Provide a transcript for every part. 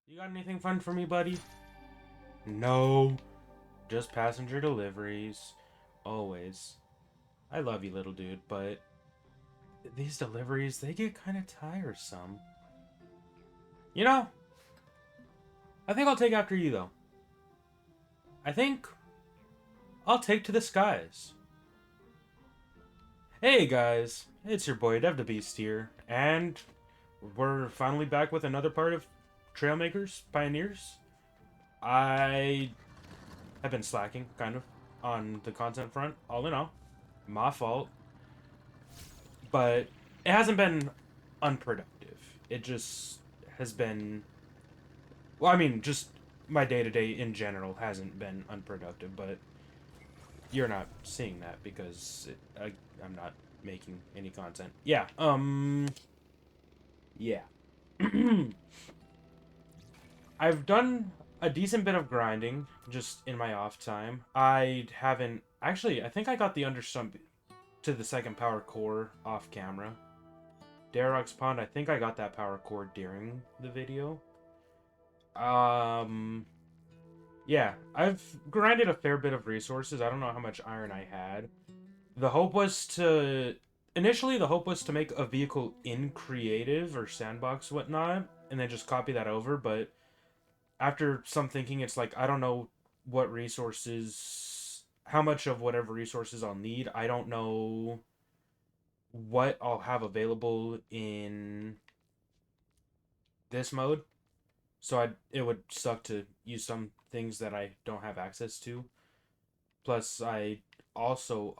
You got anything fun for me, buddy? No, just passenger deliveries. Always. I love you, little dude, but these deliveries, they get kind of tiresome. You know, I think I'll take after you, though. I think I'll take to the skies. Hey, guys, it's your boy, Dev the Beast here, and we're finally back with another part of Trailmakers, Pioneers. I have been slacking, kind of, on the content front, all in all. My fault. But it hasn't been unproductive. It just has been. Well, I mean, just my day to day in general hasn't been unproductive, but you're not seeing that because I'm not making any content. Yeah. Yeah. I've done a decent bit of grinding just in my off time. I haven't actually. I think I got the understump to the second power core off camera. Darrock's Pond, I think I got that power core during the video. Um, yeah, I've grinded a fair bit of resources. I don't know how much iron I had. The hope was to... Initially, the hope was to make a vehicle in creative or sandbox whatnot, and then just copy that over, but after some thinking, it's like, I don't know what resources... How much of whatever resources I'll need. I don't know what I'll have available in this mode. So it would suck to use some things that I don't have access to. Plus, I also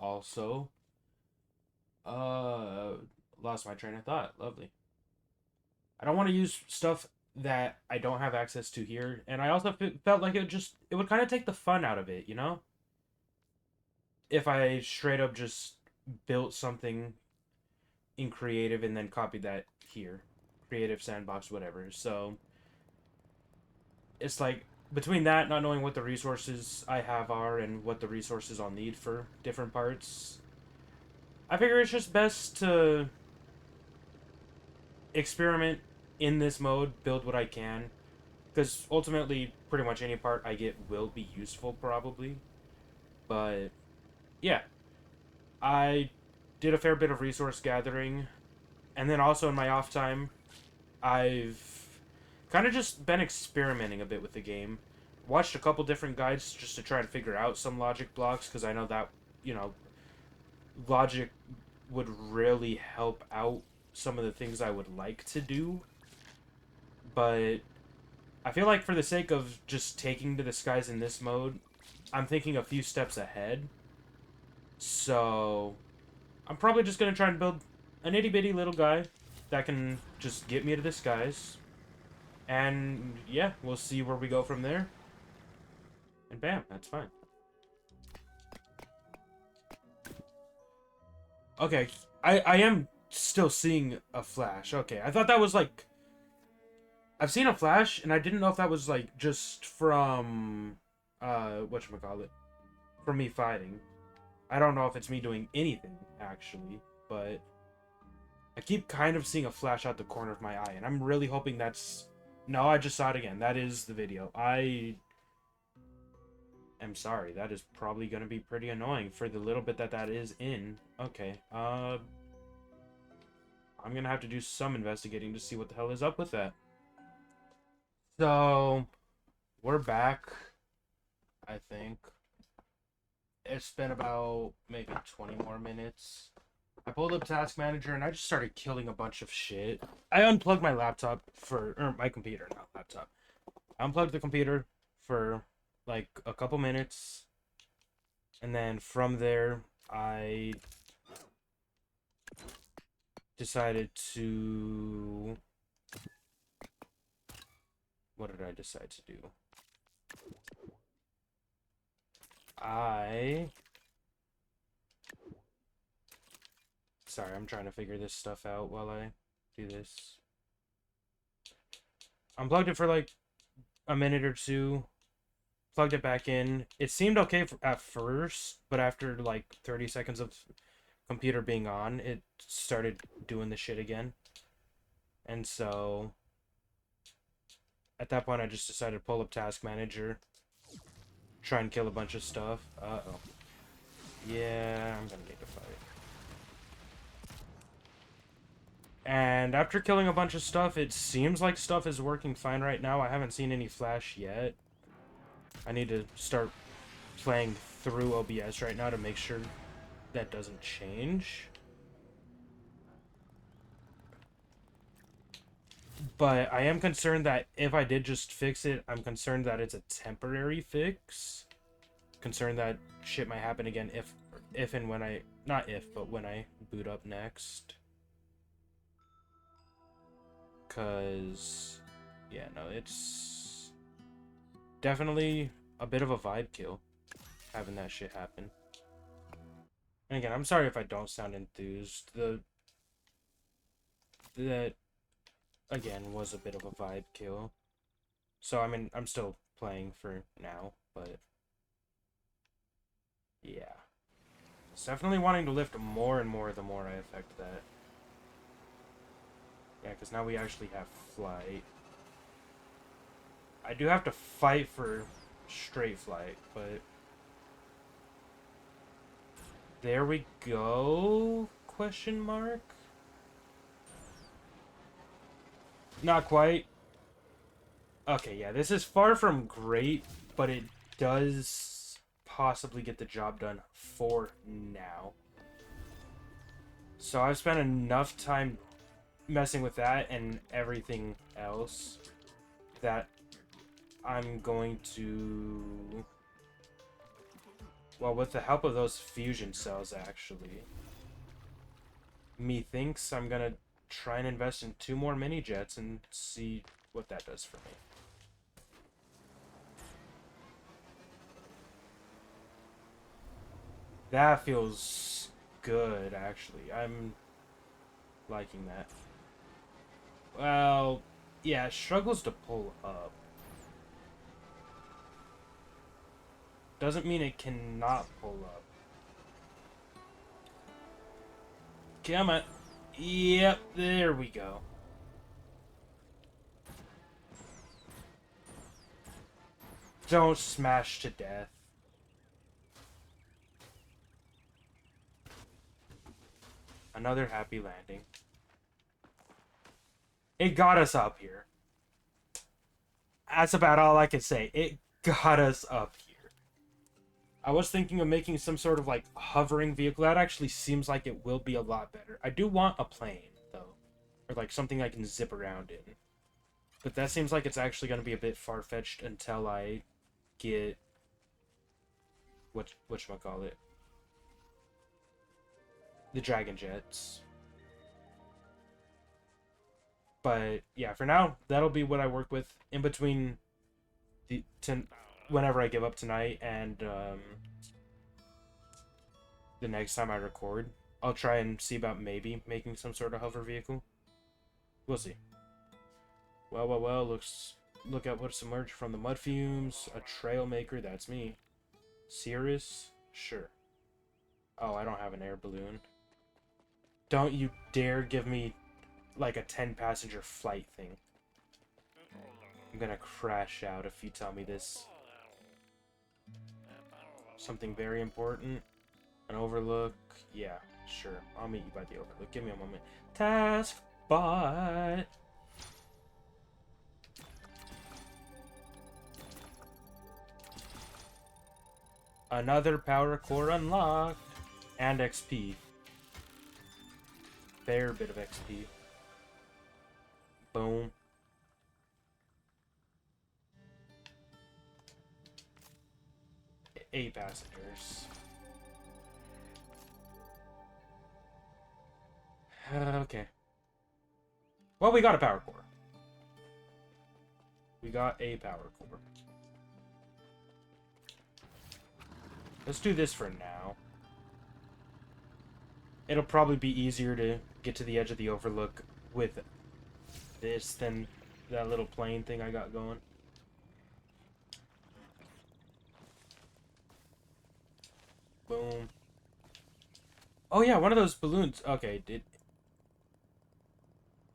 uh lost my train of thought. Lovely. I don't want to use stuff that I don't have access to here, and I also felt like it would kind of take the fun out of it, you know? If I straight up just built something in creative and then copied that here, creative sandbox, whatever. So it's like between that, not knowing what the resources I have are and what the resources I'll need for different parts, I figure it's just best to experiment in this mode, build what I can, because ultimately, pretty much any part I get will be useful, probably. But yeah, I did a fair bit of resource gathering, and then also in my off time, I've kind of just been experimenting a bit with the game. Watched a couple different guides just to try and figure out some logic blocks because I know that, you know, logic would really help out some of the things I would like to do. But I feel like for the sake of just taking to the skies in this mode, I'm thinking a few steps ahead. So I'm probably just going to try and build an itty bitty little guy that can just get me to the skies. And yeah, we'll see where we go from there. And bam, that's fine. Okay, I am still seeing a flash. Okay, I thought that was like... I've seen a flash, and I didn't know if that was like just from... whatchamacallit? From me fighting. I don't know if it's me doing anything, actually, but... I keep kind of seeing a flash out the corner of my eye, and I'm really hoping that's... No, I just saw it again. That is the video. I am sorry. That is probably going to be pretty annoying for the little bit that that is in. Okay, I'm going to have to do some investigating to see what the hell is up with that. So, we're back, I think. It's been about maybe 20 more minutes. I pulled up Task Manager and I just started killing a bunch of shit. I unplugged my laptop or my computer, not laptop. I unplugged the computer for like a couple minutes. And then from there, I decided to... What did I decide to do? Sorry, I'm trying to figure this stuff out while I do this. Unplugged it for like a minute or two. Plugged it back in. It seemed okay at first, but after like 30 seconds of computer being on, it started doing the shit again. And so at that point, I just decided to pull up Task Manager, try and kill a bunch of stuff. Uh-oh. Yeah, I'm gonna need to fight. And after killing a bunch of stuff, it seems like stuff is working fine right now. I haven't seen any flash yet. I need to start playing through OBS right now to make sure that doesn't change. But I am concerned that if I did just fix it, I'm concerned that it's a temporary fix. Concerned that shit might happen again if and when I, not if, but when I boot up next. Cause, yeah, no, it's definitely a bit of a vibe kill having that shit happen. And again, I'm sorry if I don't sound enthused. That again was a bit of a vibe kill. So I mean, I'm still playing for now, but yeah. It's definitely wanting to lift more and more the more I affect that. Yeah, because now we actually have flight. I do have to fight for straight flight, but there we go? Question mark? Not quite. Okay, yeah, this is far from great, but it does possibly get the job done for now. So I've spent enough time messing with that and everything else that I'm going to... Well, with the help of those fusion cells, actually, methinks I'm gonna try and invest in 2 more mini jets and see what that does for me. That feels good, actually. I'm liking that. Well, yeah, it struggles to pull up. Doesn't mean it cannot pull up. Come on. Yep, there we go. Don't smash to death. Another happy landing. It got us up here. That's about all I can say. It got us up here. I was thinking of making some sort of, like, hovering vehicle. That actually seems like it will be a lot better. I do want a plane, though. Or, like, something I can zip around in. But that seems like it's actually going to be a bit far-fetched until I get... whatchamacallit? The Dragon Jets. But, yeah, for now, that'll be what I work with in between whenever I give up tonight and the next time I record. I'll try and see about maybe making some sort of hover vehicle. We'll see. Well, look at what's emerged from the mud fumes. A Trailmaker, that's me. Cirrus? Sure. Oh, I don't have an air balloon. Don't you dare give me, like, a 10-passenger flight thing. I'm gonna crash out if you tell me this. Something very important. An overlook. Yeah, sure. I'll meet you by the overlook. Give me a moment. Task bot. Another power core unlocked. And XP. Fair bit of XP. Boom. Eight passengers. Okay. Well, we got a power core. We got a power core. Let's do this for now. It'll probably be easier to get to the edge of the overlook with this than that little plane thing I got going. Boom. Oh yeah, one of those balloons. Okay, it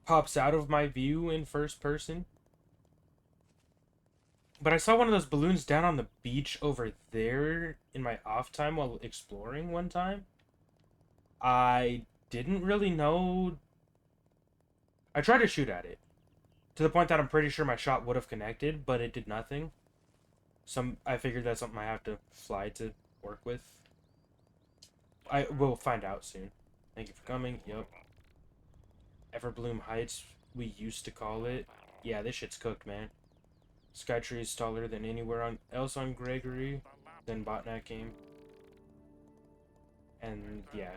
pops out of my view in first person. But I saw one of those balloons down on the beach over there in my off time while exploring one time. I didn't really know. I tried to shoot at it to the point that I'm pretty sure my shot would have connected, but it did nothing. I figured that's something I have to fly to work with. I will find out soon. Thank you for coming. Yep. Everbloom Heights, we used to call it. Yeah, this shit's cooked, man. Skytree is taller than anywhere else on Gregory. Then Botnak came. And yeah,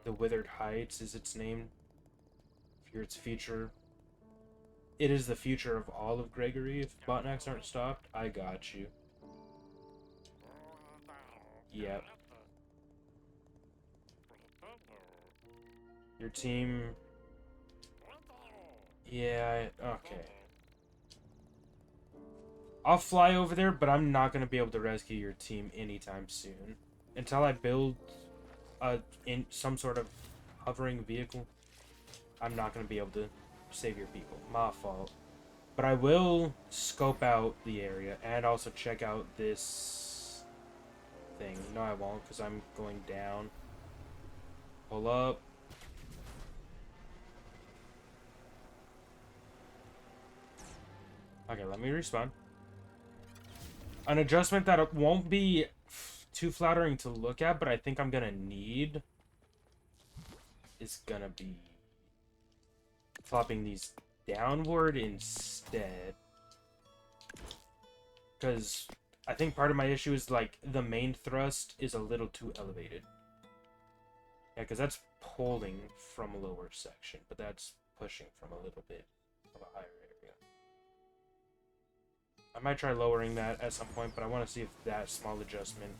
the Withered Heights is its name. For its feature. It is the future of all of Gregory. If Botnaks aren't stopped, I got you. Yep. Your team... Yeah, okay. I'll fly over there, but I'm not going to be able to rescue your team anytime soon. Until I build some sort of hovering vehicle, I'm not going to be able to save your people. My fault. But I will scope out the area and also check out this thing. No, I won't, because I'm going down. Pull up. Okay, let me respawn. An adjustment that won't be too flattering to look at, but I think I'm gonna need is gonna be flopping these downward instead. Because I think part of my issue is, like, the main thrust is a little too elevated. Yeah, because that's pulling from a lower section, but that's pushing from a little bit of a higher area. I might try lowering that at some point, but I want to see if that small adjustment,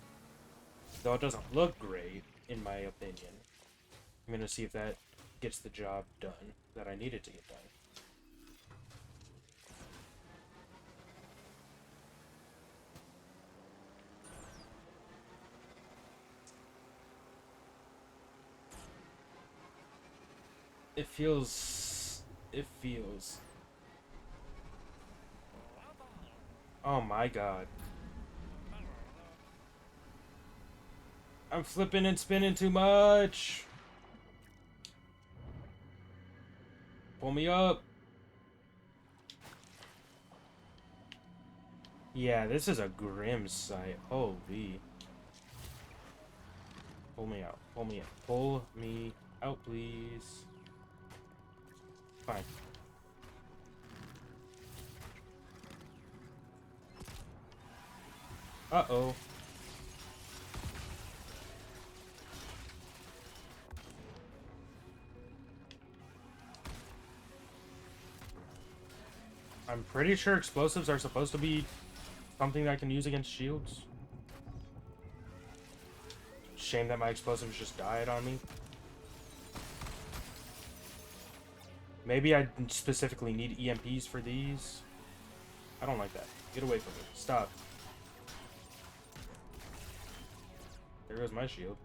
though it doesn't look great, in my opinion, I'm going to see if that gets the job done that I need it to get done. It feels... Oh my god. I'm flipping and spinning too much. Pull me up. Yeah, this is a grim sight. Holy. Pull me out. Pull me out. Pull me out, please. Fine. Uh-oh. I'm pretty sure explosives are supposed to be something that I can use against shields. Shame that my explosives just died on me. Maybe I specifically need EMPs for these. I don't like that. Get away from me. Stop. There goes my shield.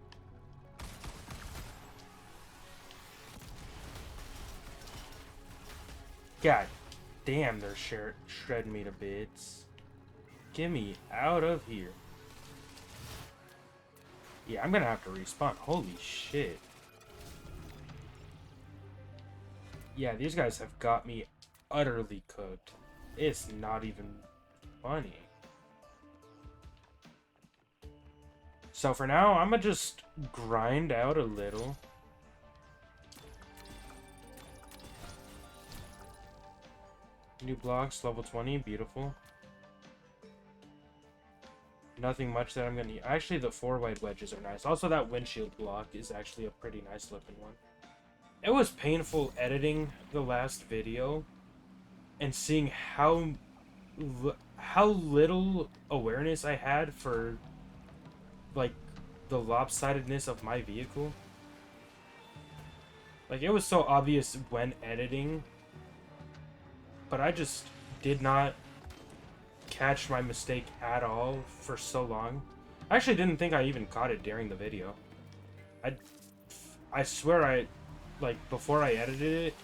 God damn, they're shredding me to bits. Get me out of here. Yeah, I'm gonna have to respawn. Holy shit. Yeah, these guys have got me utterly cooked. It's not even funny. So for now, I'm gonna just grind out a little. New blocks, level 20, beautiful. Nothing much that I'm gonna need. Actually, the 4 wide wedges are nice. Also, that windshield block is actually a pretty nice looking one. It was painful editing the last video and seeing how little awareness I had for, like, the lopsidedness of my vehicle. Like, it was so obvious when editing, but I just did not catch my mistake at all for so long. I actually didn't think I even caught it during the video. I swear like, before I edited it,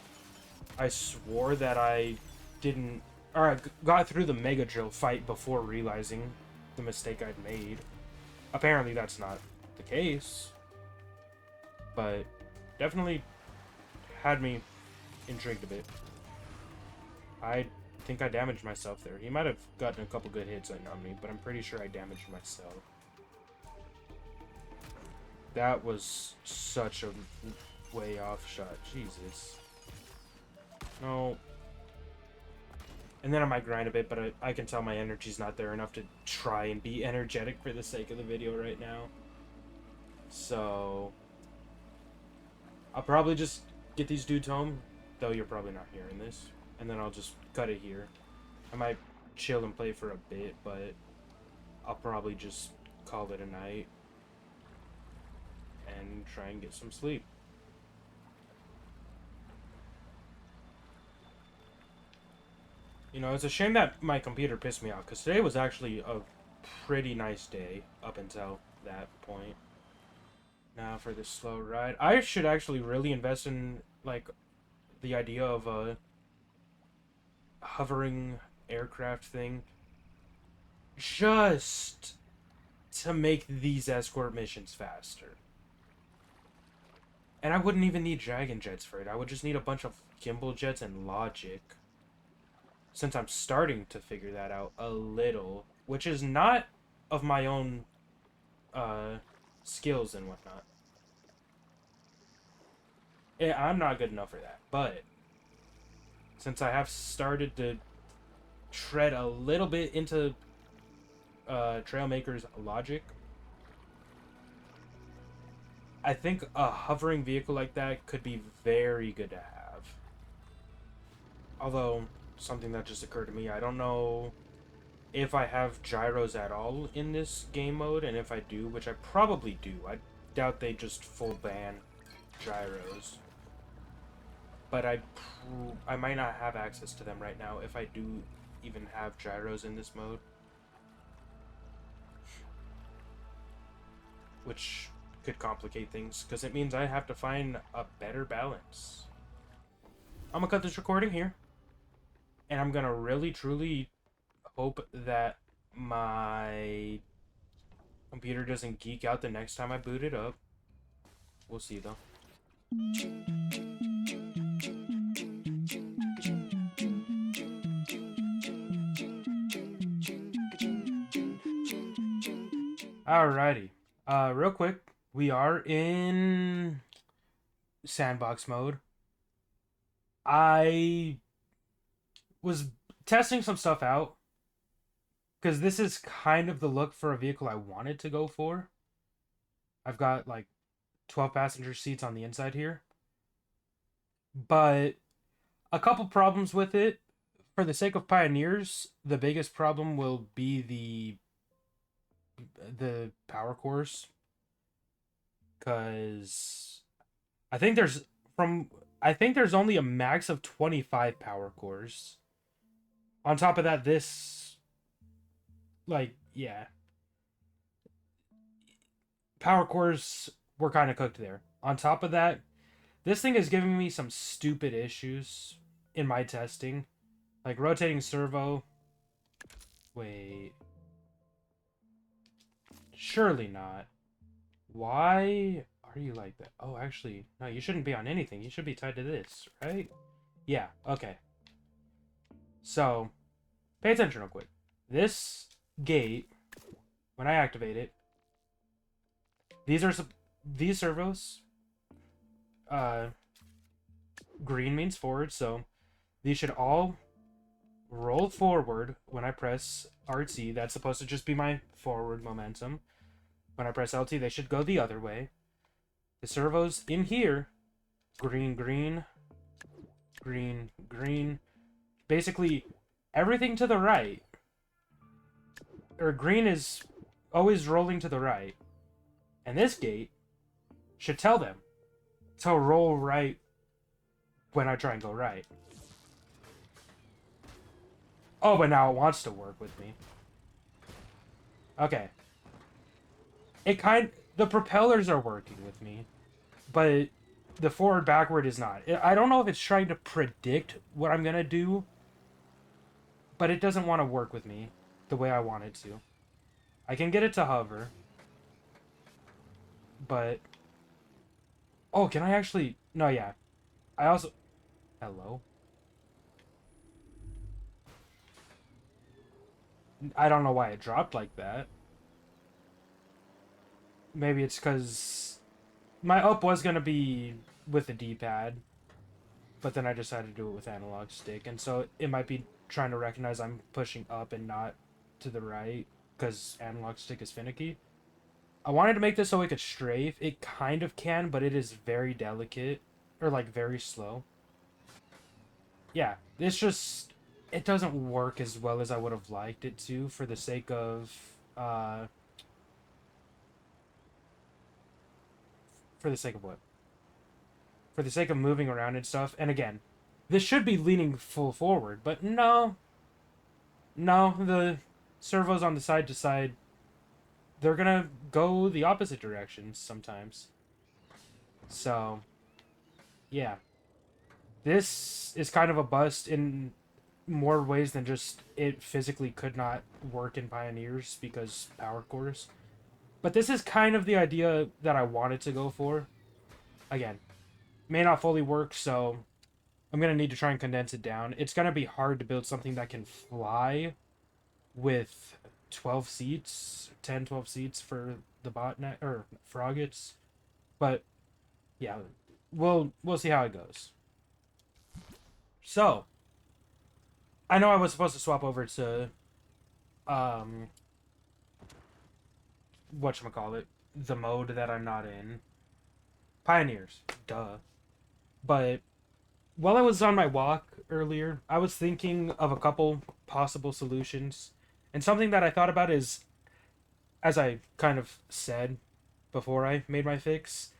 I swore that I didn't or I got through the Mega Drill fight before realizing the mistake I'd made. Apparently that's not the case, but definitely had me intrigued a bit. I think I damaged myself there. He might have gotten a couple good hits on me, but I'm pretty sure I damaged myself. That was such a way off shot. Jesus. No. And then I might grind a bit, but I can tell my energy's not there enough to try and be energetic for the sake of the video right now. So I'll probably just get these dudes home, though you're probably not hearing this. And then I'll just cut it here. I might chill and play for a bit, but I'll probably just call it a night and try and get some sleep. You know, it's a shame that my computer pissed me off, because today was actually a pretty nice day up until that point. Now for this slow ride. I should actually really invest in, like, the idea of a hovering aircraft thing. Just to make these escort missions faster. And I wouldn't even need Dragon Jets for it. I would just need a bunch of gimbal jets and logic. Since I'm starting to figure that out a little. Which is not of my own skills and whatnot. I'm not good enough for that. But since I have started to tread a little bit into Trailmakers logic, I think a hovering vehicle like that could be very good to have. Although, something that just occurred to me, I don't know if I have gyros at all in this game mode, and if I do, which I probably do. I doubt they just full ban gyros. But I might not have access to them right now if I do even have gyros in this mode. Which could complicate things, because it means I have to find a better balance. I'm gonna cut this recording here. And I'm gonna really, truly hope that my computer doesn't geek out the next time I boot it up. We'll see, though. Alrighty. Real quick, we are in sandbox mode. I was testing some stuff out, because this is kind of the look for a vehicle I wanted to go for. I've got like 12 passenger seats on the inside here, but a couple problems with it. For the sake of Pioneers, the biggest problem will be the power cores, because I think there's only a max of 25 power cores. On top of that, this, like, yeah. Power cores were kind of cooked there. On top of that, this thing is giving me some stupid issues in my testing. Like, rotating servo. Wait. Surely not. Why are you like that? Oh, actually, no, you shouldn't be on anything. You should be tied to this, right? Yeah, okay. So, pay attention real quick. This gate, when I activate it, these servos, green means forward, so these should all roll forward when I press RT. That's supposed to just be my forward momentum. When I press LT, they should go the other way. The servos in here, green, green, green, green. Basically, everything to the right, or green, is always rolling to the right. And this gate should tell them to roll right when I try and go right. Oh, but now it wants to work with me. Okay. The propellers are working with me, but the forward backward is not. I don't know if it's trying to predict what I'm gonna do, but it doesn't want to work with me the way I want it to. I can get it to hover, but... Oh, can I actually... No, yeah. I also... Hello? I don't know why it dropped like that. Maybe it's because my up was going to be with the D-pad, but then I decided to do it with analog stick, and so it might be trying to recognize I'm pushing up and not to the right, because analog stick is finicky. I wanted to make this so it could strafe. It kind of can, but it is very delicate, or like very slow. Yeah, it's just it doesn't work as well as I would have liked it to for the sake of uh for the sake of what? For the sake of moving around and stuff. And again, this should be leaning full forward, but no. No, the servos on the side to side, they're gonna go the opposite directions sometimes. So, yeah. This is kind of a bust in more ways than just it physically could not work in Pioneers because power cores. But this is kind of the idea that I wanted to go for. Again, may not fully work, so I'm going to need to try and condense it down. It's going to be hard to build something that can fly with 12 seats, 10, 12 seats for the botnet or froggets. But yeah, we'll see how it goes. So, I know I was supposed to swap over to um whatchamacallit, the mode that I'm not in. Pioneers. Duh. But while I was on my walk earlier, I was thinking of a couple possible solutions. And something that I thought about is, as I kind of said before I made my fix,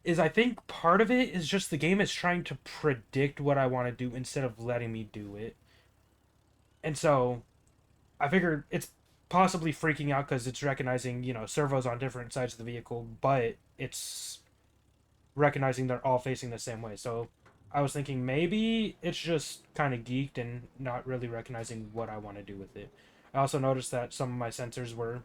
is I think part of it is just the game is trying to predict what I want to do instead of letting me do it. And so I figured it's possibly freaking out because it's recognizing, servos on different sides of the vehicle, but it's recognizing they're all facing the same way. So I was thinking maybe it's just kind of geeked and not really recognizing what I want to do with it. I also noticed that some of my sensors were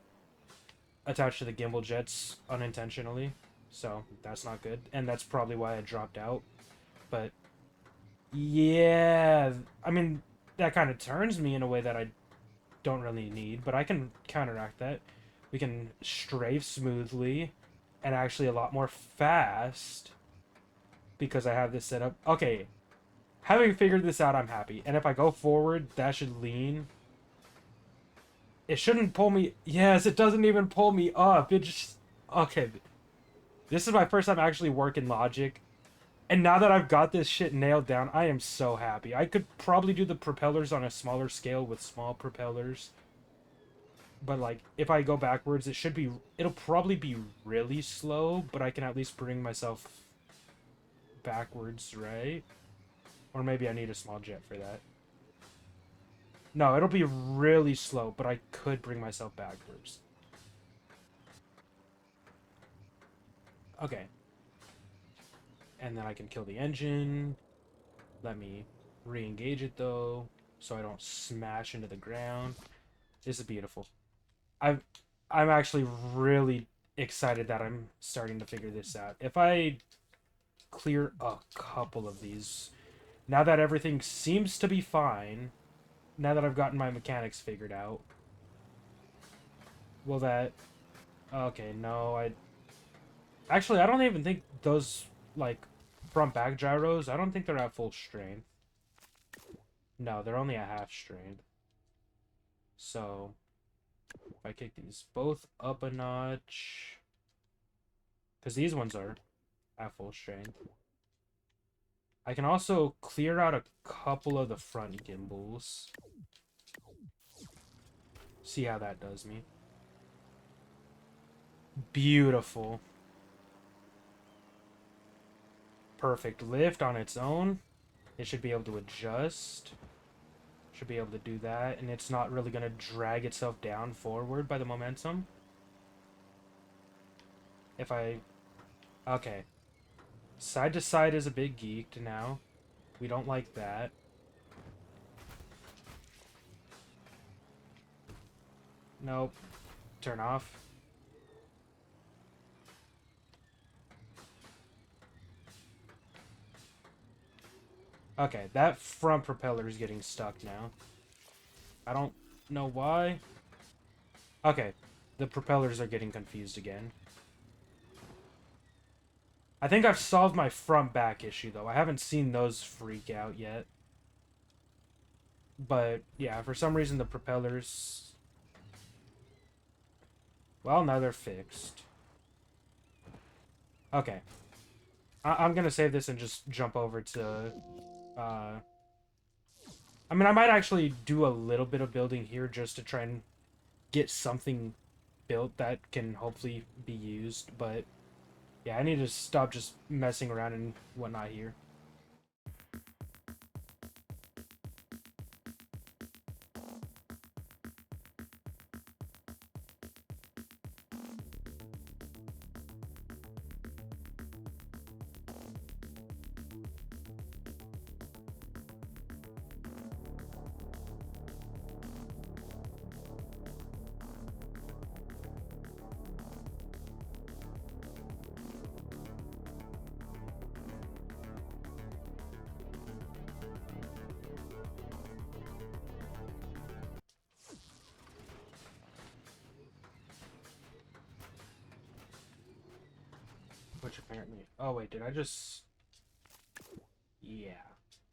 attached to the gimbal jets unintentionally, so that's not good, and that's probably why I dropped out. But yeah, I mean, that kind of turns me in a way that I don't really need, but I can counteract that. We can strafe smoothly and actually a lot more fast because I have this set up. Okay, having figured this out, I'm happy. And if I go forward, that should lean. It shouldn't pull me. Yes, it doesn't even pull me up. It just... Okay. This is my first time actually working logic. And now that I've got this shit nailed down, I am so happy. I could probably do the propellers on a smaller scale with small propellers. But, like, if I go backwards, it should be... It'll probably be really slow, but I can at least bring myself backwards, right? Or maybe I need a small jet for that. No, it'll be really slow, but I could bring myself backwards. Okay. And then I can kill the engine. Let me re-engage it, though, so I don't smash into the ground. This is beautiful. I'm actually really excited that I'm starting to figure this out. If I clear a couple of these, now that everything seems to be fine, now that I've gotten my mechanics figured out, will that... Okay, no, Actually, I don't even think those, like, front-back gyros, I don't think they're at full strength. No, they're only at half strength. So, if I kick these both up a notch... Because these ones are at full strength. I can also clear out a couple of the front gimbals. See how that does me. Beautiful. Perfect lift on its own. It should be able to adjust. Should be able to do that. And it's not really going to drag itself down forward by the momentum. If I... Okay. Side to side is a bit geeked now. We don't like that. Nope. Turn off. Okay, that front propeller is getting stuck now. I don't know why. Okay, the propellers are getting confused again. I think I've solved my front back issue, though. I haven't seen those freak out yet. But, yeah, for some reason the propellers... Well, now they're fixed. Okay. I'm gonna save this and just jump over to... I mean, I might actually do a little bit of building here just to try and get something built that can hopefully be used, but... Yeah, I need to stop just messing around and whatnot here. Which apparently... Oh, wait, did I just... Yeah.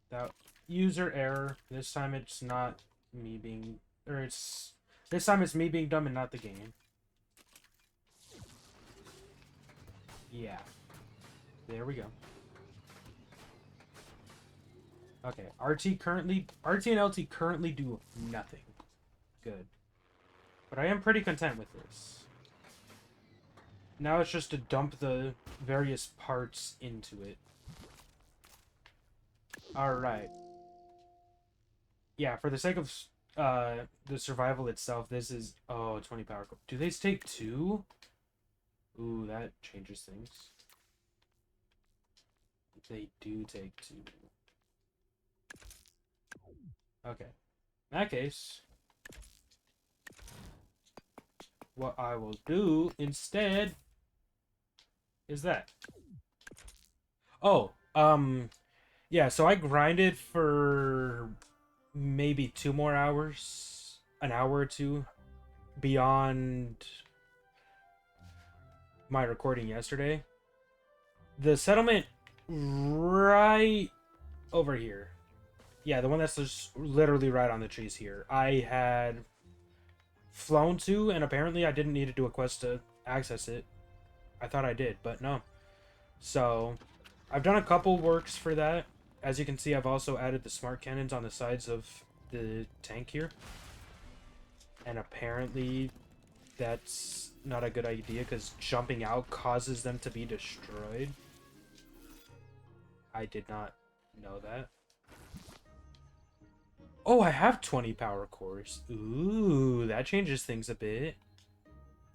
That... User error. This time it's not me being... Or it's... This time it's me being dumb and not the game. Yeah. There we go. Okay, RT and LT currently do nothing. Good. But I am pretty content with this. Now it's just to dump the various parts into it. Alright. Yeah, for the sake of the survival itself, this is... Oh, 20 power core. Do they take 2? Ooh, that changes things. They do take 2. Okay. In that case, what I will do instead is that. Oh, yeah, so I grinded for maybe 2 more hours, an hour or two beyond my recording yesterday. The settlement right over here. Yeah, the one that's just literally right on the trees here. I had flown to, and apparently I didn't need to do a quest to access it. I thought I did, but no. So, I've done a couple works for that. As you can see, I've also added the smart cannons on the sides of the tank here. And apparently that's not a good idea because jumping out causes them to be destroyed. I did not know that. Oh, I have 20 power cores. Ooh, that changes things a bit.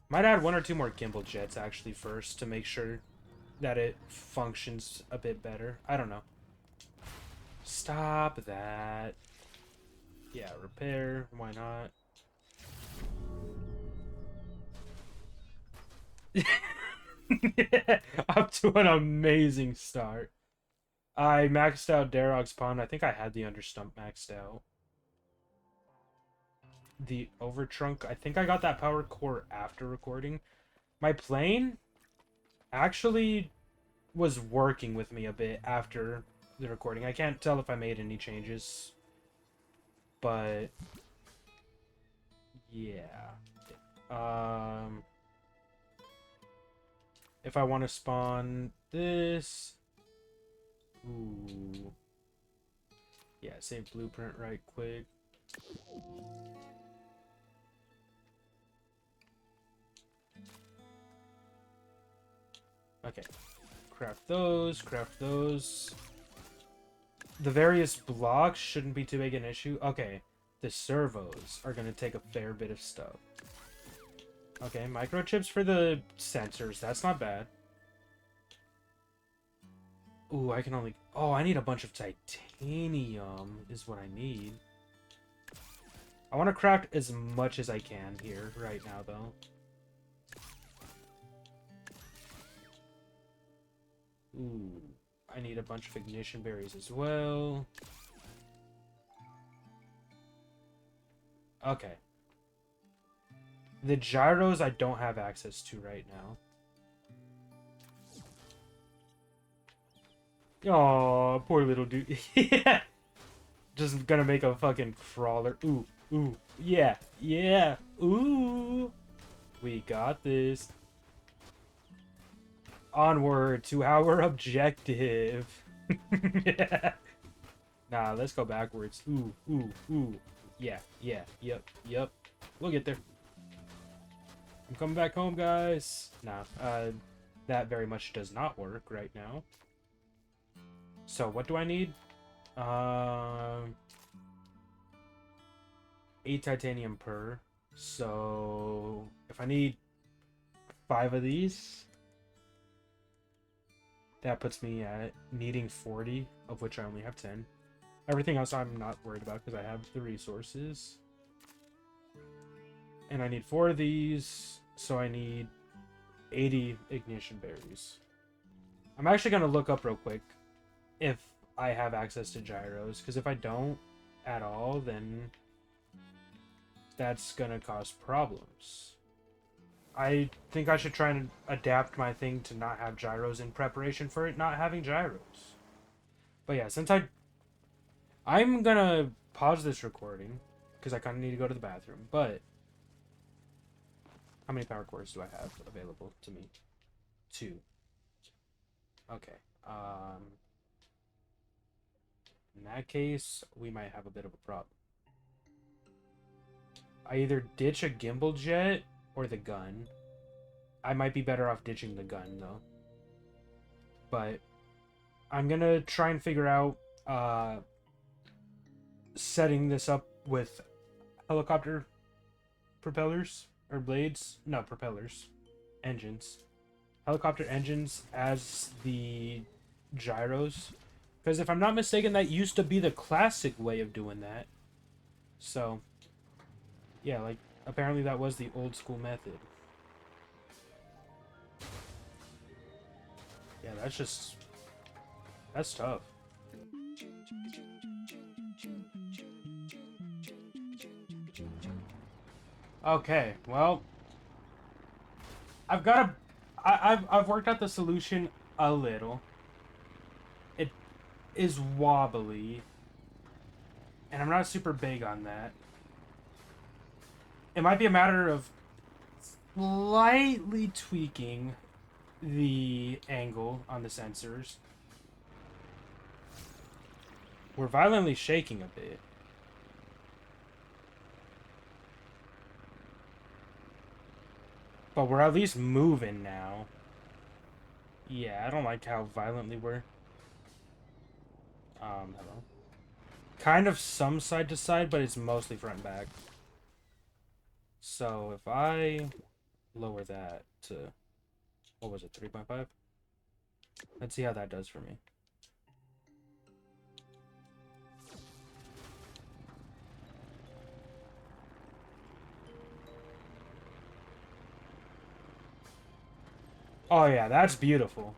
Might add 1 or 2 more gimbal jets actually first to make sure that it functions a bit better. I don't know. Stop that. Yeah, repair. Why not? Up to an amazing start. I maxed out Darog's Pond. I think I had the understump maxed out. The overtrunk, I think I got that power core after recording. My plane actually was working with me a bit after the recording. I can't tell if I made any changes, but yeah. If I want to spawn this, ooh, yeah, save blueprint right quick. Okay, craft those, craft those. The various blocks shouldn't be too big an issue. Okay, the servos are going to take a fair bit of stuff. Okay, microchips for the sensors. That's not bad. Ooh, I can only... Oh, I need a bunch of titanium is what I need. I want to craft as much as I can here right now, though. Ooh, I need a bunch of ignition berries as well. Okay. The gyros I don't have access to right now. Oh, poor little dude. Yeah. Just gonna make a fucking crawler. Ooh, ooh, yeah, yeah, ooh. We got this. Onward to our objective. Yeah. Nah, let's go backwards. Ooh, ooh, ooh. Yeah, yeah, yep, yep. We'll get there. I'm coming back home, guys. Nah, that very much does not work right now. So what do I need? 8 titanium per. So if I need 5 of these, that puts me at needing 40, of which I only have 10. Everything else I'm not worried about because I have the resources. And I need 4 of these, so I need 80 ignition berries. I'm actually going to look up real quick if I have access to gyros, because if I don't at all, then that's going to cause problems. I think I should try and adapt my thing to not have gyros in preparation for it not having gyros. But yeah, since I'm gonna pause this recording because I kind of need to go to the bathroom. But how many power cores do I have available to me? 2. Okay. In that case, we might have a bit of a problem. I either ditch a gimbal jet or the gun. I might be better off ditching the gun though. But I'm gonna try and figure out setting this up with helicopter propellers or blades. No, propellers. Engines. Helicopter engines as the gyros. Because if I'm not mistaken, that used to be the classic way of doing that. So, yeah, like, apparently that was the old school method. Yeah, that's tough. Okay, well, I've got a, I've worked out the solution a little. It is wobbly, and I'm not super big on that. It might be a matter of slightly tweaking the angle on the sensors. We're violently shaking a bit. But we're at least moving now. Yeah, I don't like how violently we're... hello. Kind of some side to side, but it's mostly front and back. So if I lower that to... What was it, 3.5? Let's see how that does for me. Oh yeah, that's beautiful.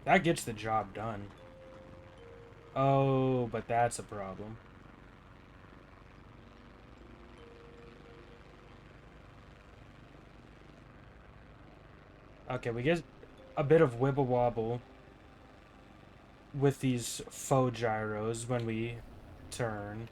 That gets the job done. Oh, but that's a problem. Okay, we get a bit of wibble wobble with these faux gyros when we turn.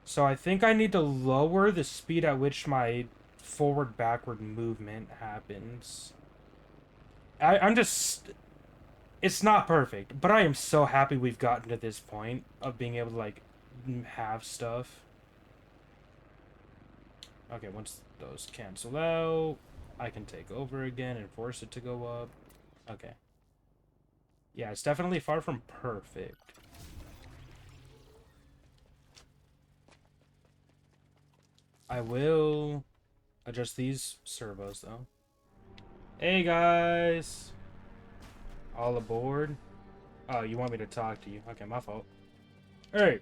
So I think I need to lower the speed at which my forward-backward movement happens. I'm just... It's not perfect, but I am so happy we've gotten to this point of being able to, like, have stuff. Okay, once those cancel out, I can take over again and force it to go up. Okay. Yeah, it's definitely far from perfect. I will adjust these servos, though. Hey guys! All aboard? Oh, you want me to talk to you? Okay, my fault. Hey!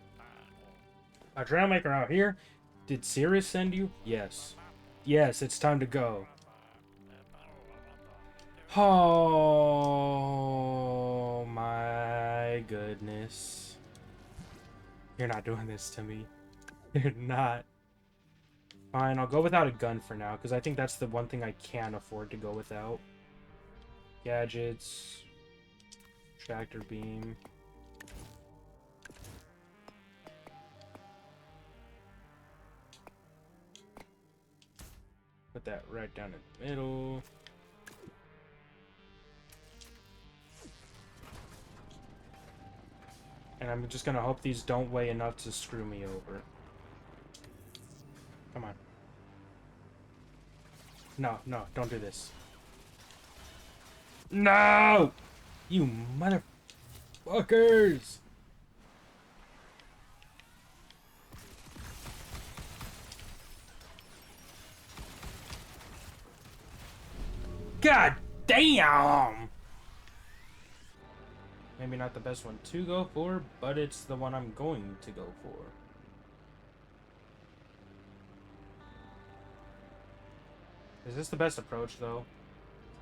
A Trailmaker out here? Did Sirius send you? Yes. Yes, it's time to go. Oh my goodness. You're not doing this to me. You're not. Fine, I'll go without a gun for now, because I think that's the one thing I can afford to go without. Gadgets. Tractor beam. Put that right down in the middle. And I'm just gonna hope these don't weigh enough to screw me over. Come on. No, no, don't do this. No! You motherfuckers! God damn! Maybe not the best one to go for, but it's the one I'm going to go for. Is this the best approach, though?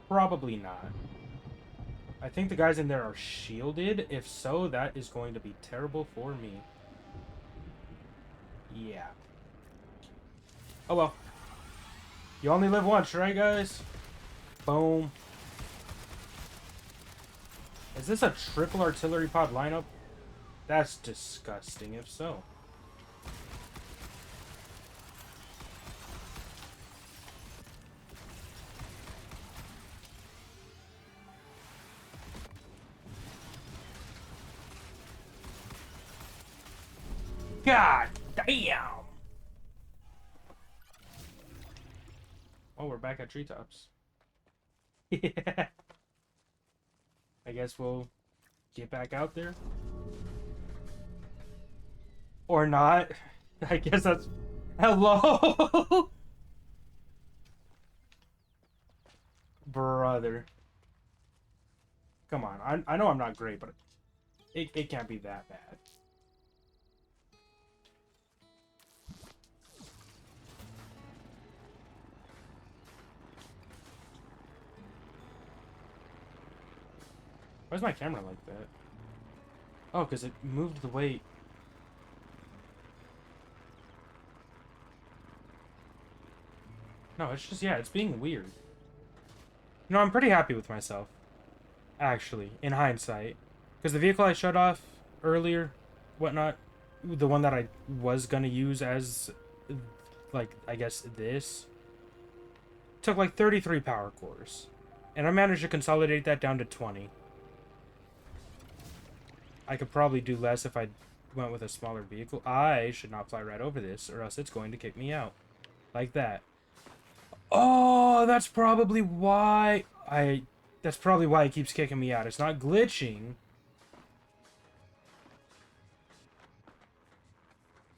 Probably not. I think the guys in there are shielded. If so, that is going to be terrible for me. Yeah. Oh well. You only live once, right, guys? Boom. Is this a triple artillery pod lineup? That's disgusting, if so. God damn! Oh, we're back at treetops. Yeah. I guess we'll get back out there. Or not. I guess that's... Hello? Brother. Come on. I know I'm not great, but it can't be that bad. Why's my camera like that? Oh, because it moved the weight. No, it's just, yeah, it's being weird. You know, I'm pretty happy with myself. Actually, in hindsight. Because the vehicle I shut off earlier, whatnot, the one that I was gonna use as, like, I guess this, took like 33 power cores. And I managed to consolidate that down to 20. I could probably do less if I went with a smaller vehicle. I should not fly right over this, or else it's going to kick me out. Like that. Oh, that's probably why That's probably why it keeps kicking me out. It's not glitching.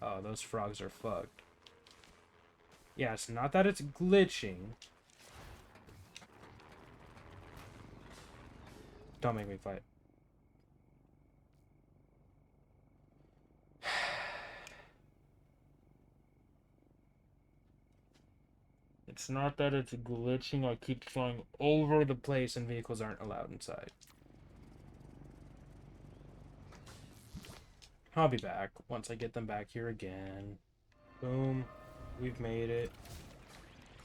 Oh, those frogs are fucked. Yeah, it's not that it's glitching. Don't make me fight. It's not that it's glitching. I keep flying over the place and vehicles aren't allowed inside. I'll be back once I get them back here again. Boom. We've made it.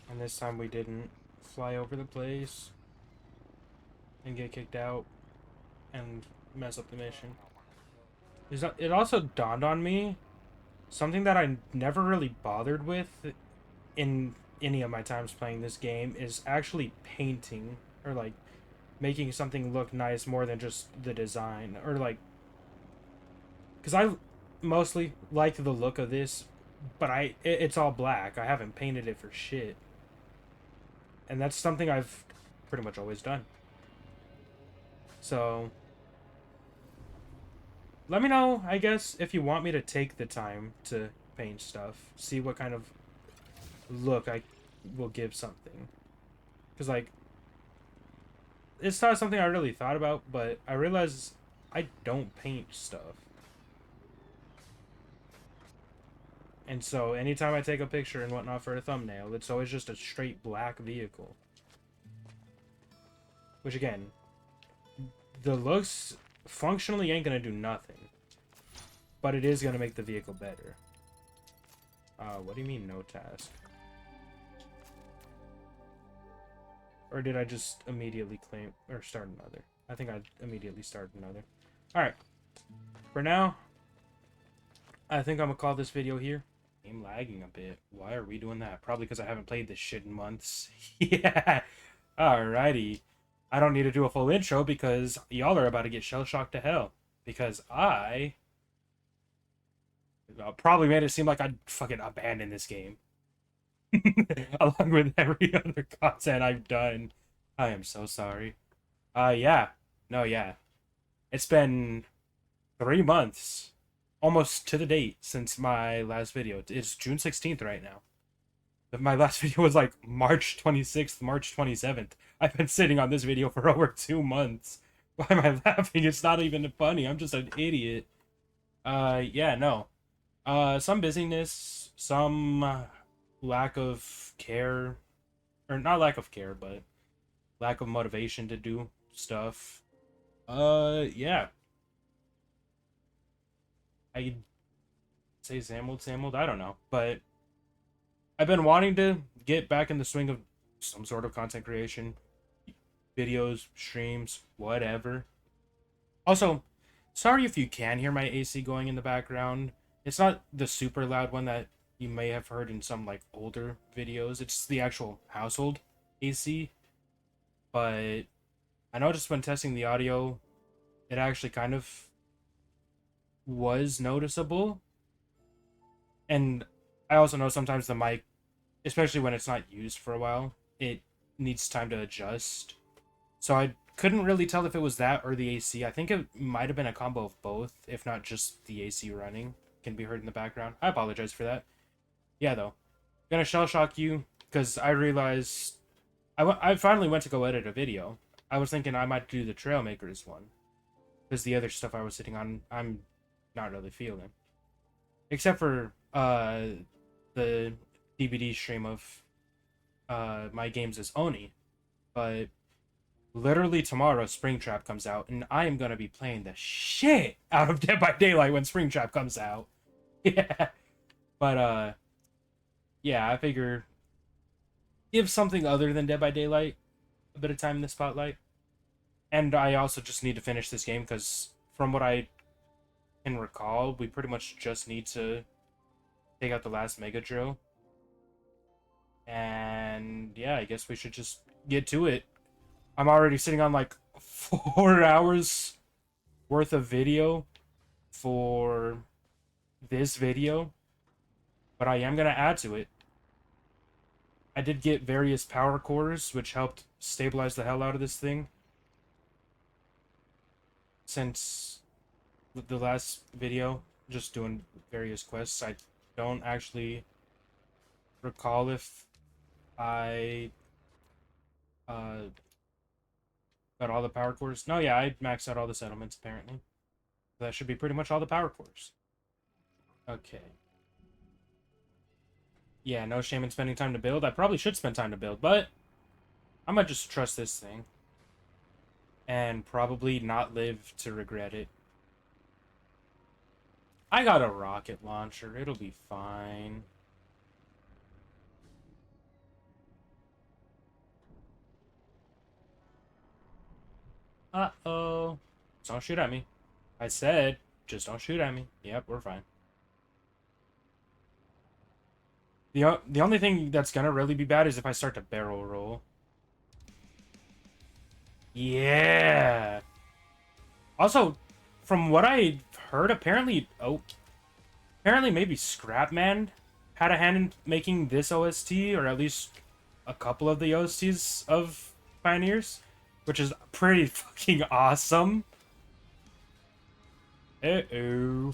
And this time we didn't fly over the place and get kicked out and mess up the mission. It also dawned on me something that I never really bothered with in any of my times playing this game is actually painting or like making something look nice more than just the design or like because I mostly like the look of this, but it's all black. I haven't painted it for shit, and that's something I've pretty much always done. So let me know, I guess, if you want me to take the time to paint stuff, see what kind of look I will give something. Because, like, it's not something I really thought about, but I realized I don't paint stuff. And so anytime I take a picture and whatnot for a thumbnail, it's always just a straight black vehicle. Which again, the looks functionally ain't gonna do nothing. But it is gonna make the vehicle better. What do you mean no task? Or did I just immediately claim or start another? I think I immediately started another. Alright. For now, I think I'm gonna call this video here. I'm lagging a bit. Why are we doing that? Probably because I haven't played this shit in months. Yeah. Alrighty. I don't need to do a full intro because y'all are about to get shell-shocked to hell. Because I probably made it seem like I'd fucking abandon this game. Along with every other content I've done. I am so sorry. Yeah. No, yeah. It's been 3 months, almost to the date, since my last video. It's June 16th right now. My last video was like March 26th, March 27th. I've been sitting on this video for over 2 months. Why am I laughing? It's not even funny. I'm just an idiot. Yeah, no. Some busyness, some lack of care, or not lack of care, but lack of motivation to do stuff. Yeah. I'd say Samled, I don't know. But I've been wanting to get back in the swing of some sort of content creation. Videos, streams, whatever. Also, sorry if you can hear my AC going in the background. It's not the super loud one that you may have heard in some like older videos. It's the actual household AC. But I noticed when testing the audio, it actually kind of was noticeable. And I also know sometimes the mic, especially when it's not used for a while, it needs time to adjust. So I couldn't really tell if it was that or the AC. I think it might have been a combo of both, if not just the AC running can be heard in the background. I apologize for that. Yeah, though. Gonna shell shock you because I realized I finally went to go edit a video. I was thinking I might do the Trailmakers one because the other stuff I was sitting on, I'm not really feeling. Except for the DVD stream of my games as Oni. But literally tomorrow Springtrap comes out and I am gonna be playing the shit out of Dead by Daylight when Springtrap comes out. Yeah. But yeah, I figure give something other than Dead by Daylight a bit of time in the spotlight. And I also just need to finish this game because from what I can recall, we pretty much just need to take out the last Mega Drill. And yeah, I guess we should just get to it. I'm already sitting on like 4 hours worth of video for this video, but I am going to add to it. I did get various power cores, which helped stabilize the hell out of this thing. Since the last video, just doing various quests, I don't actually recall if I got all the power cores. No, yeah, I maxed out all the settlements, apparently. That should be pretty much all the power cores. Okay. Yeah, no shame in spending time to build. I probably should spend time to build, but I might just trust this thing. And probably not live to regret it. I got a rocket launcher. It'll be fine. Uh-oh. Don't shoot at me. I said, just don't shoot at me. Yep, we're fine. The only thing that's gonna really be bad is if I start to barrel roll. Yeah. Also, from what I heard, apparently maybe Scrapman had a hand in making this OST, or at least a couple of the OSTs of Pioneers, which is pretty fucking awesome. Uh-oh.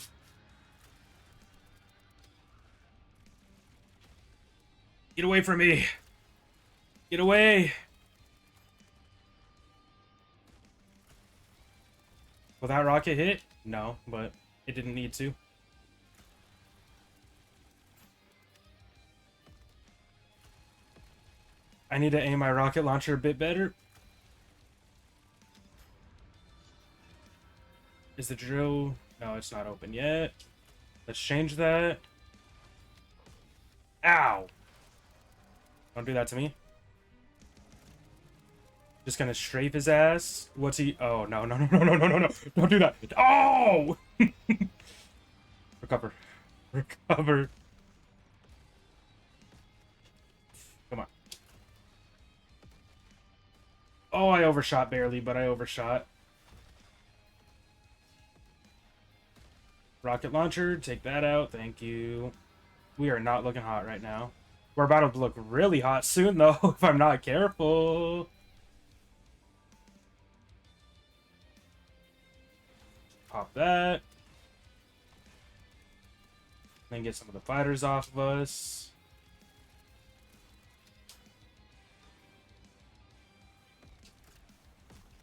Get away from me. Get away. Will that rocket hit? No, but it didn't need to. I need to aim my rocket launcher a bit better. Is the drill... No, it's not open yet. Let's change that. Ow! Don't do that to me. Just gonna strafe his ass. What's he... Oh, no, no, no, no, no, no, no, no. Don't do that. Oh! Recover. Recover. Come on. Oh, I overshot barely, but I overshot. Rocket launcher, take that out. Thank you. We are not looking hot right now. We're about to look really hot soon, though, if I'm not careful. Pop that. Then get some of the fighters off of us.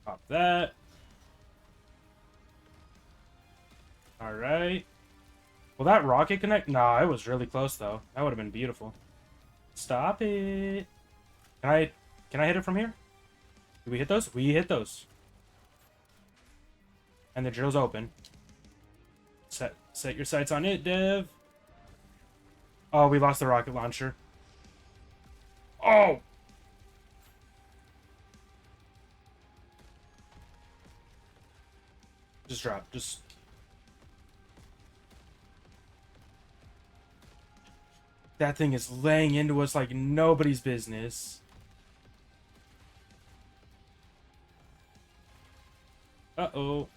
Pop that. Alright. Will that rocket connect? Nah, it was really close, though. That would have been beautiful. Stop it. Can I hit it from here? Did we hit those? We hit those. And the drill's open. Set your sights on it, Dev. Oh, we lost the rocket launcher. Oh! Just drop. Just... That thing is laying into us like nobody's business. Uh-oh.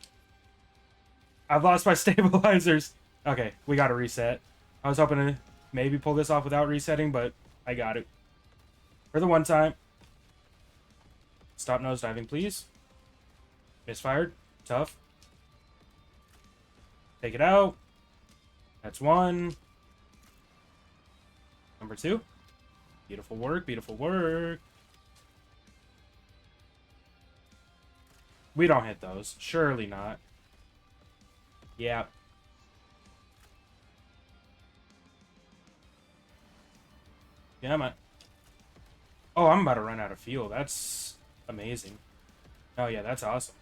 I've lost my stabilizers. Okay, we gotta reset. I was hoping to maybe pull this off without resetting, but I got it. For the one time. Stop nosediving, please. Misfired. Tough. Take it out. That's one. Number two. Beautiful work, beautiful work. We don't hit those. Surely not. Yeah. Yeah, man. Oh, I'm about to run out of fuel. That's amazing. Oh, yeah, that's awesome.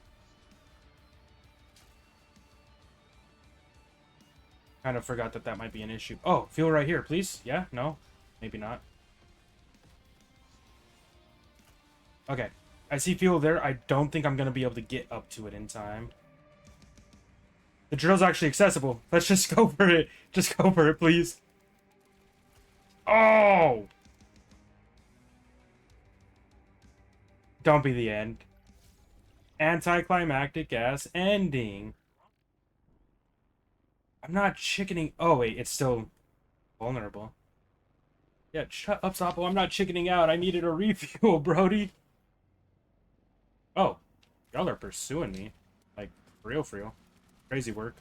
Kind of forgot that that might be an issue. Oh, fuel right here, please. Yeah? No? Maybe not. Okay. I see fuel there. I don't think I'm going to be able to get up to it in time. The drill's actually accessible. Let's just go for it. Just go for it, please. Oh! Don't be the end. Anticlimactic ass ending. I'm not chickening. Oh, wait. It's still vulnerable. Yeah, shut up, Sapo. I'm not chickening out. I needed a refuel, Brody. Oh. Y'all are pursuing me. Like, for real, for real. Crazy work.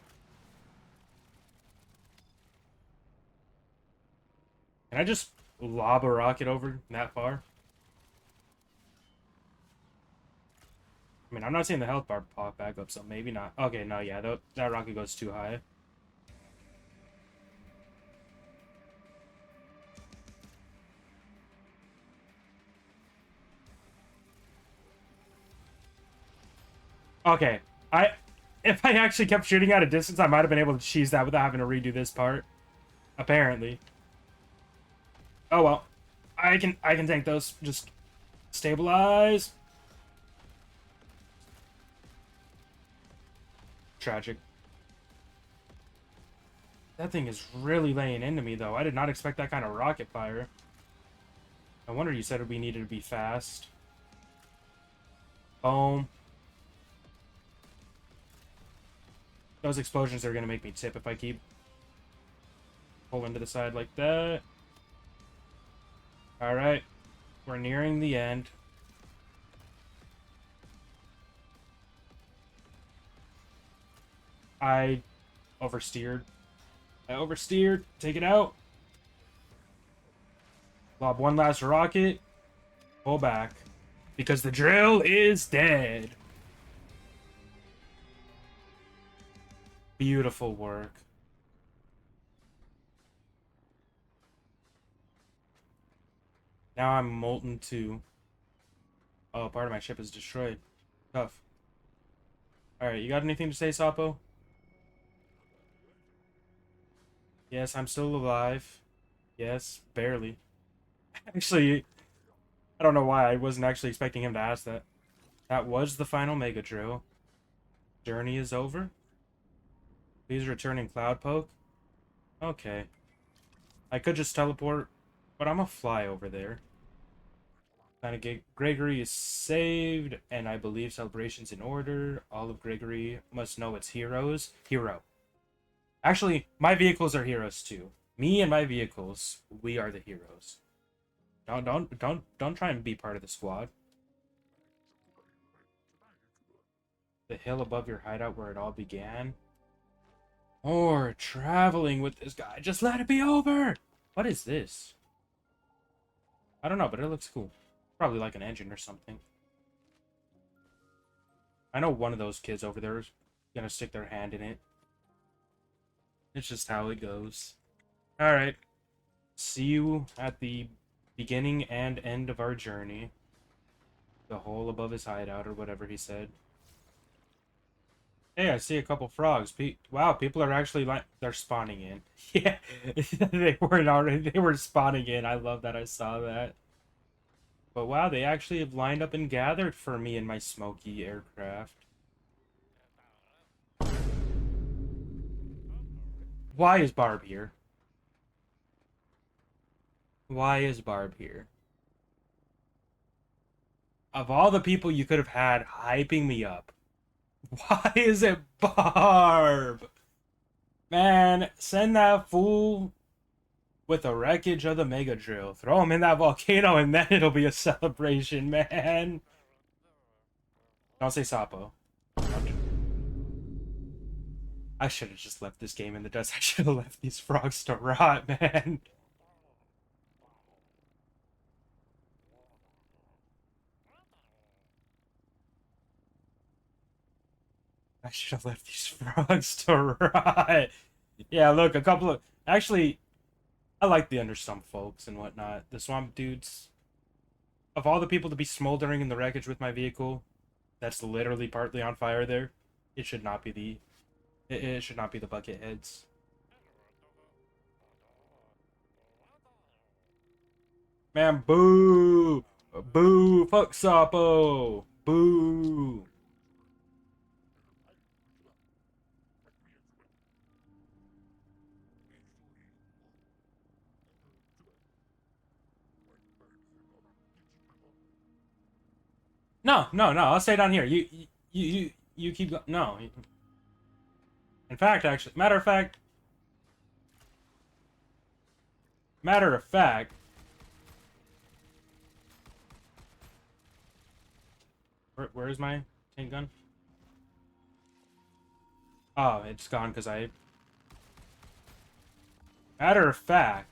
Can I just lob a rocket over that far? I mean, I'm not seeing the health bar pop back up, so maybe not. Okay, no, yeah, that rocket goes too high. Okay, if I actually kept shooting at a distance, I might have been able to cheese that without having to redo this part. Apparently. Oh well. I can tank those. Just stabilize. Tragic. That thing is really laying into me, though. I did not expect that kind of rocket fire. No wonder you said we needed to be fast. Boom. Those explosions are going to make me tip if I keep pulling to the side like that. Alright. We're nearing the end. I oversteered. Take it out. Lob one last rocket. Pull back. Because the drill is dead. Beautiful work. Now I'm molten too. Oh, part of my ship is destroyed. Tough. Alright, you got anything to say, Sapo? Yes, I'm still alive. Yes, barely. Actually, I don't know why I wasn't actually expecting him to ask that. That was the final Mega Drill. Journey is over. Please return in Cloud Poke. Okay. I could just teleport, but I'm gonna fly over there. Planet Gregory is saved, and I believe celebration's in order. All of Gregory must know its heroes. Hero. Actually, my vehicles are heroes too. Me and my vehicles, we are the heroes. Don't try and be part of the squad. The hill above your hideout where it all began. Or traveling with this guy. Just let it be over! What is this? I don't know, but it looks cool. Probably like an engine or something. I know one of those kids over there is gonna stick their hand in it. It's just how it goes. Alright. See you at the beginning and end of our journey. The hole above his hideout, or whatever he said. Hey, I see a couple frogs. Wow, people are actually like they're spawning in. Yeah, they weren't already. They were spawning in. I love that I saw that. But wow, they actually have lined up and gathered for me in my smoky aircraft. Why is Barb here? Why is Barb here? Of all the people you could have had hyping me up, why is it Barb? Man, send that fool with the wreckage of the Mega Drill. Throw him in that volcano and then it'll be a celebration, man. Don't say Sapo. I should have just left this game in the dust. I should have left these frogs to rot, man. I should have left these frogs to rot. Yeah, look, a couple of... Actually, I like the Understump folks and whatnot. The Swamp Dudes. Of all the people to be smoldering in the wreckage with my vehicle, that's literally partly on fire there, it should not be the... It should not be the Bucketheads. Man, boo! Boo! Fuck Sapo! Boo! No, no, no. I'll stay down here. You keep going. No. In fact, actually, matter of fact. Where's my tank gun? Oh, it's gone because I. Matter of fact.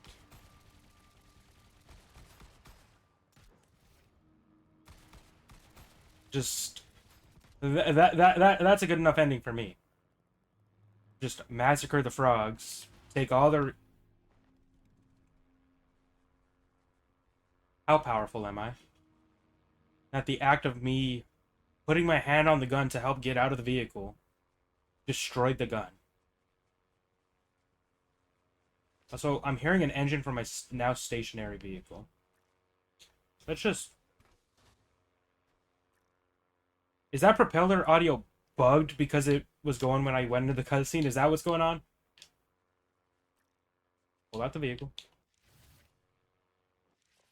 Just that's a good enough ending for me. Just massacre the frogs. Take all their... How powerful am I? That the act of me putting my hand on the gun to help get out of the vehicle destroyed the gun. Also, I'm hearing an engine from my now stationary vehicle. Let's just... Is that propeller audio bugged because it was going when I went into the cutscene? Is that what's going on? Pull out the vehicle.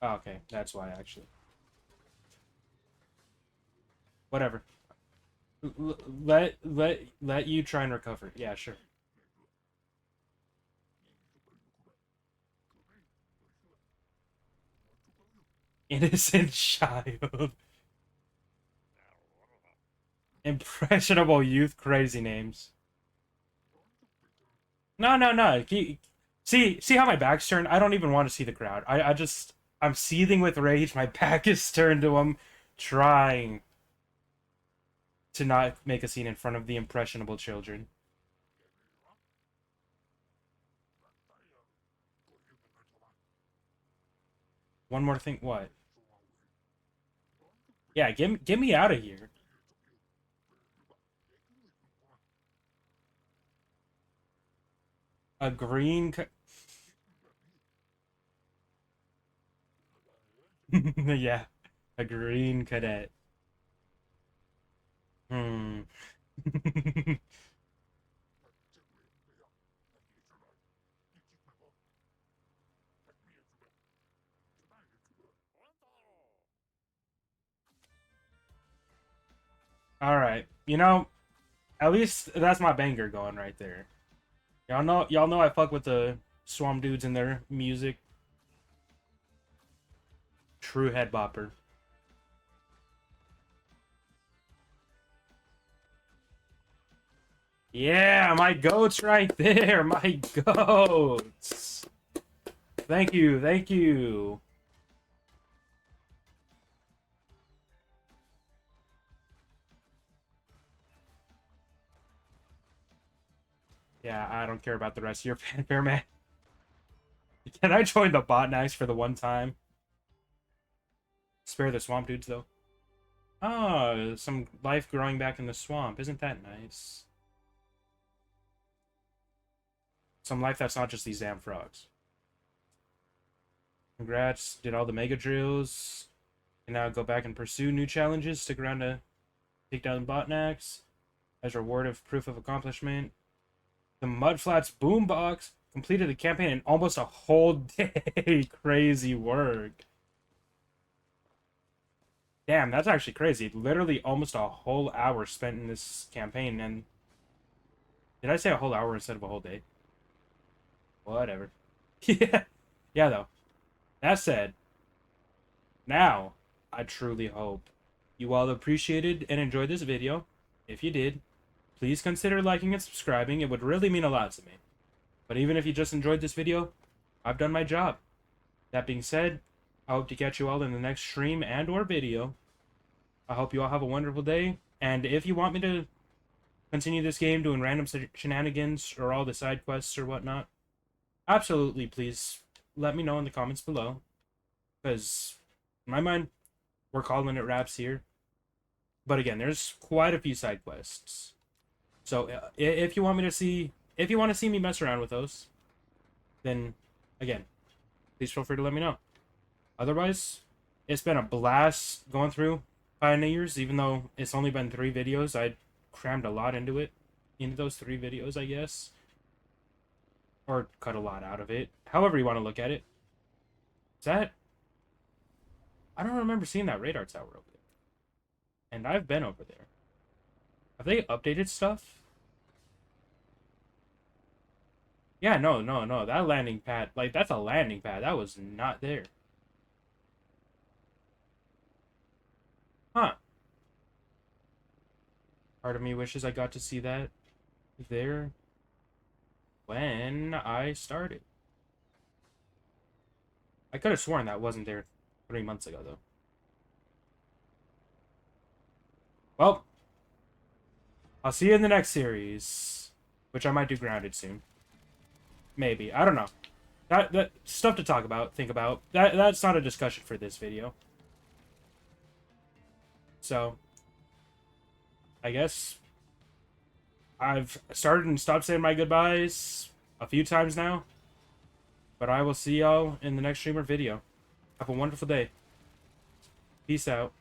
Oh, okay, that's why, actually. Whatever. Let you try and recover. Yeah, sure. Innocent child. Impressionable youth, crazy names. No, no, no. See how my back's turned? I don't even want to see the crowd. I'm seething with rage. My back is turned to him, trying to not make a scene in front of the impressionable children. One more thing. What? Yeah, get me out of here. A green. Yeah, a green cadet. Hmm. All right. At least that's my banger going right there. Y'all know I fuck with the Swamp Dudes and their music. True head bopper. Yeah, my goats right there. My goats. Thank you. Thank you. Yeah, I don't care about the rest of your fanfare, man. Can I join the Botnaks for the one time? Spare the Swamp Dudes, though. Oh, some life growing back in the swamp. Isn't that nice? Some life that's not just these damn frogs. Congrats. Did all the mega drills. Can now go back and pursue new challenges. Stick around to take down Botnaks. As reward of proof of accomplishment. The Mudflats Boombox completed the campaign in almost a whole day. Crazy work. Damn, that's actually crazy. Literally almost a whole hour spent in this campaign. And did I say a whole hour instead of a whole day? Whatever. Yeah. Yeah, though. That said, now, I truly hope you all appreciated and enjoyed this video. If you did, please consider liking and subscribing. It would really mean a lot to me. But even if you just enjoyed this video, I've done my job. That being said, I hope to catch you all in the next stream and or video. I hope you all have a wonderful day. And if you want me to continue this game doing random shenanigans or all the side quests or whatnot, absolutely please let me know in the comments below. Because in my mind, we're calling it wraps here. But again, there's quite a few side quests. So if you want me to see, if you want to see me mess around with those, then again, please feel free to let me know. Otherwise, it's been a blast going through Pioneers, even though it's only been 3 videos. I crammed a lot into those 3 videos, I guess. Or cut a lot out of it. However you want to look at it. Is that... I don't remember seeing that radar tower over there. And I've been over there. Have they updated stuff? Yeah, no. That landing pad, like, that's a landing pad. That was not there. Huh. Part of me wishes I got to see that there when I started. I could have sworn that wasn't there 3 months ago, though. Well, I'll see you in the next series, which I might do grounded soon. Maybe. I don't know. That stuff to talk about, think about. That's not a discussion for this video. So, I guess I've started and stopped saying my goodbyes a few times now. But I will see y'all in the next streamer video. Have a wonderful day. Peace out.